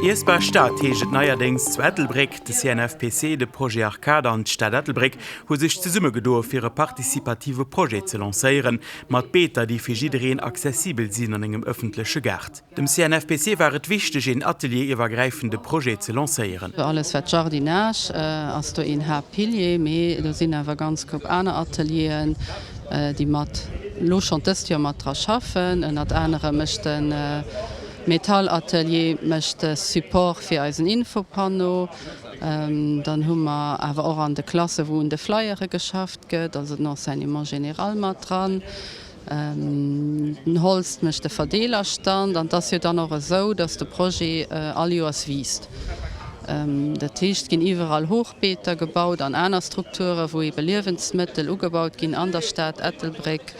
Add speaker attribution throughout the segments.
Speaker 1: Iesper Stadt heget neuerdings zu Ettelbreck, de CNFPC, de Projekt Arcade an Stadt Ettelbreck, hu sich ze Summe gedoer fir e partizipative Projekt ze lancéieren, mat Beter, die fir jidereen zesibel sinn an engem öffentliche Gart. Dem CNFPC waret wichtig, ein atelierübergreifende Projekt zu lancéieren.
Speaker 2: Alles wat Jardinage, ass du in Herr Pilier, méi du sinn awer ganz grob aner Atelieren, die mat loch an dëst mat dra schaffen, en at enere mechten Metallatelier mechte Support fir eisen Infopanno. Dann hummer awer auch an de Klasse, wo de Flyere geschafft gëtt, also noch se immer general mat dran. Den Holst mechte Verdelerstand, an das dann noch so, dats de Projekt all Joers wiest. Der Tisch gin iwwerall Hochbeeter gebaut an einer Strukture, wo iwwer Lebensmittel ugebaut gin an der Stadt Ettelbreck.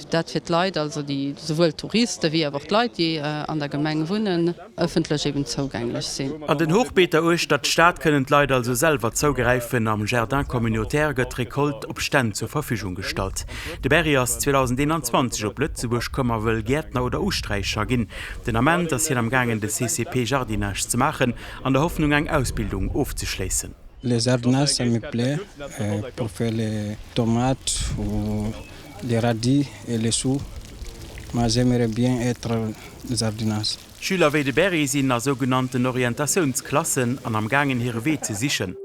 Speaker 2: Dat fir Leiit, also die sowohl Touristen wie awer Leiit, die an der Gemeng wohnen, öffentlich eben zugänglich sind.
Speaker 1: An den Hochbeeter Stadt Staat können Leiit also selber zugreifen am Jardin communautaire gëtt Rekolt op Stand zur Verfügung gestalt. De Berriers 2021 op Lützeburg kommmer wëll Gärtner oder Ustreicher ginn. Den Amment, dass hier am Gangen de CCP Jardinage zu machen, an der Hoffnung eng Ausbildung aufzuschließen.
Speaker 3: Les jardinages, ça me plaît pour faire les tomates ou les radis et les choux. Mais j'aimerais bien être jardinage.
Speaker 1: Schüler wie de Berry sind nach sogenannten Orientationsklassen an am Gangen ihre Weh zu sichern.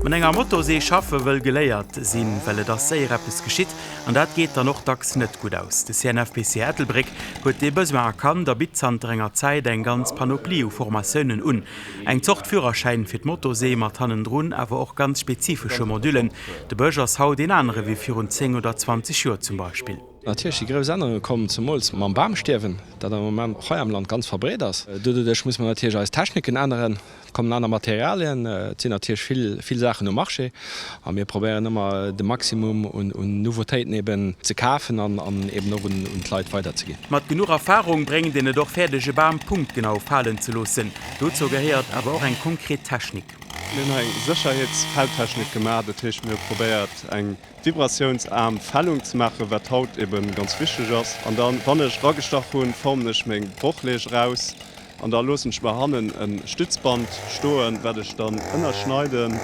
Speaker 1: Wenn enger Motorsee schaffe will geleiert sinn, weil das Seerappes geschieht, und dat geht dann noch dax net gut aus. De CNFPC Ettelbreck huet de besoin erkannt, der bitzandrenger Zeit eng ganz Panoplie u Formatiounnen un. Eng Zochtführerschein fir d Motorsee mat Tannendrun, aber auch ganz spezifische Modulen. De Bögers haut den andere wie 10 oder 20 Joer zum Beispiel.
Speaker 4: Natürlich, die größten Änderungen kommen zum Molz am Baumsterben, das im Moment heuer am Land ganz verbreitet ist. Dadurch muss man natürlich als Techniken ändern, kommen andere Materialien, sind natürlich viele Sachen im Marché. Und wir probieren immer das Maximum und Novitäten eben zu kaufen und eben noch und die Leute weiterzugehen.
Speaker 1: Mit genug Erfahrung bringen den doch fertige Baum punktgenau fallen zu lassen. Dazu gehört aber auch eine konkrete Technik.
Speaker 5: Wir haben eine Sicherheitsfalltechnik gemacht, das mir probiert, eine vibrationsarme Fallung zu machen, was heute eben ganz wichtig ist. Und dann, wenn ich rangestochen habe, forme ich mein Bruchlege raus. Und dann lasse ich mir ein Stützband stehen, werde ich dann schneiden.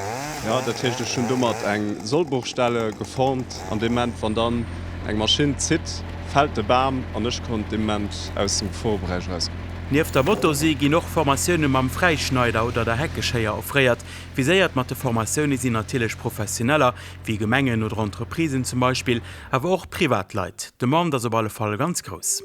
Speaker 5: Ja, das ist schon dummer eine Sollbruchstelle geformt. An dem Moment, wenn dann eine Maschine zieht, fällt der Baum und ich kann dem Moment aus dem Vorbereich rauskommen.
Speaker 1: Nief der Motorsee gi noch Formatioune am Freischneider oder der Heckescheier aufréiert. Wie séiert mat de Formatioune sinn natilech professioneller, wie Gemengen oder Entreprisen zum Beispiel, awer auch Privatleit. De Mann das op alle Fall ganz groß.